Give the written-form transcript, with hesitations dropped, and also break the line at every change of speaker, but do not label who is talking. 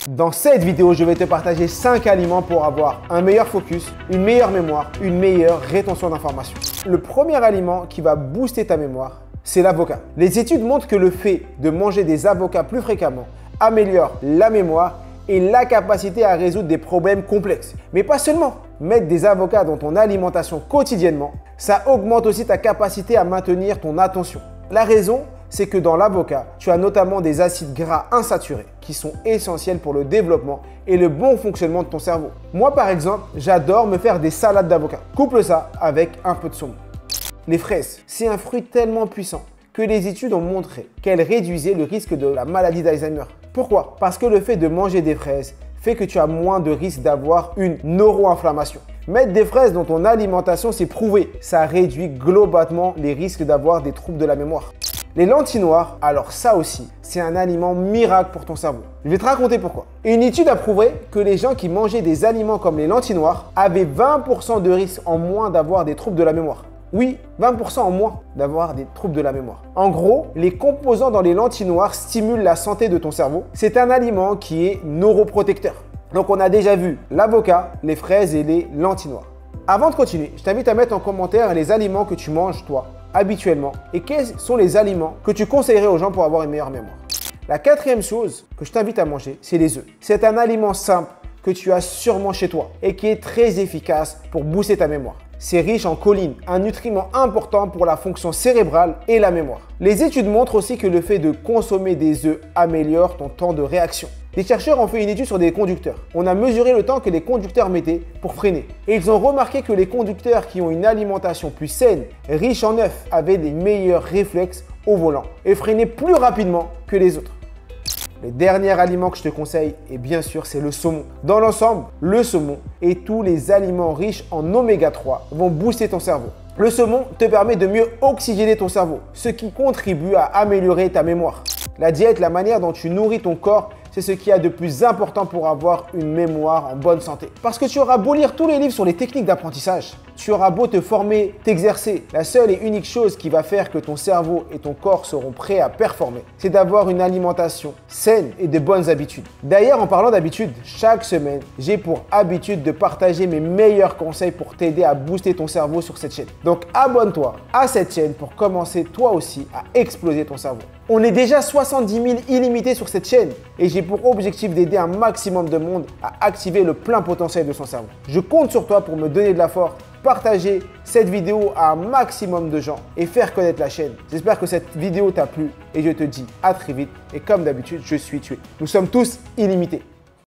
Dans cette vidéo, je vais te partager 5 aliments pour avoir un meilleur focus, une meilleure mémoire, une meilleure rétention d'informations. Le premier aliment qui va booster ta mémoire, c'est l'avocat. Les études montrent que le fait de manger des avocats plus fréquemment améliore la mémoire et la capacité à résoudre des problèmes complexes. Mais pas seulement. Mettre des avocats dans ton alimentation quotidiennement, ça augmente aussi ta capacité à maintenir ton attention. La raison, c'est que dans l'avocat, tu as notamment des acides gras insaturés qui sont essentiels pour le développement et le bon fonctionnement de ton cerveau. Moi, par exemple, j'adore me faire des salades d'avocat. Couple ça avec un peu de saumon. Les fraises, c'est un fruit tellement puissant que les études ont montré qu'elles réduisaient le risque de la maladie d'Alzheimer. Pourquoi? Parce que le fait de manger des fraises fait que tu as moins de risque d'avoir une neuroinflammation. Mettre des fraises dans ton alimentation, c'est prouvé. Ça réduit globalement les risques d'avoir des troubles de la mémoire. Les lentilles noires, alors ça aussi, c'est un aliment miracle pour ton cerveau. Je vais te raconter pourquoi. Une étude a prouvé que les gens qui mangeaient des aliments comme les lentilles noires avaient 20% de risque en moins d'avoir des troubles de la mémoire. Oui, 20% en moins d'avoir des troubles de la mémoire. En gros, les composants dans les lentilles noires stimulent la santé de ton cerveau. C'est un aliment qui est neuroprotecteur. Donc on a déjà vu l'avocat, les fraises et les lentilles noires. Avant de continuer, je t'invite à mettre en commentaire les aliments que tu manges toi habituellement et quels sont les aliments que tu conseillerais aux gens pour avoir une meilleure mémoire. La quatrième chose que je t'invite à manger, c'est les œufs. C'est un aliment simple que tu as sûrement chez toi et qui est très efficace pour booster ta mémoire. C'est riche en choline, un nutriment important pour la fonction cérébrale et la mémoire. Les études montrent aussi que le fait de consommer des œufs améliore ton temps de réaction. Les chercheurs ont fait une étude sur des conducteurs. On a mesuré le temps que les conducteurs mettaient pour freiner. Et ils ont remarqué que les conducteurs qui ont une alimentation plus saine, riche en œufs, avaient des meilleurs réflexes au volant et freinaient plus rapidement que les autres. Le dernier aliment que je te conseille, et bien sûr, c'est le saumon. Dans l'ensemble, le saumon et tous les aliments riches en oméga 3 vont booster ton cerveau. Le saumon te permet de mieux oxygéner ton cerveau, ce qui contribue à améliorer ta mémoire. La diète, la manière dont tu nourris ton corps, c'est ce qu'il y a de plus important pour avoir une mémoire en bonne santé. Parce que tu auras beau lire tous les livres sur les techniques d'apprentissage, tu auras beau te former, t'exercer, la seule et unique chose qui va faire que ton cerveau et ton corps seront prêts à performer, c'est d'avoir une alimentation saine et de bonnes habitudes. D'ailleurs, en parlant d'habitudes, chaque semaine, j'ai pour habitude de partager mes meilleurs conseils pour t'aider à booster ton cerveau sur cette chaîne. Donc abonne-toi à cette chaîne pour commencer toi aussi à exploser ton cerveau. On est déjà 70 000 illimités sur cette chaîne et j'ai pour objectif d'aider un maximum de monde à activer le plein potentiel de son cerveau. Je compte sur toi pour me donner de la force, partager cette vidéo à un maximum de gens et faire connaître la chaîne. J'espère que cette vidéo t'a plu et je te dis à très vite et comme d'habitude, je suis tué. Nous sommes tous illimités.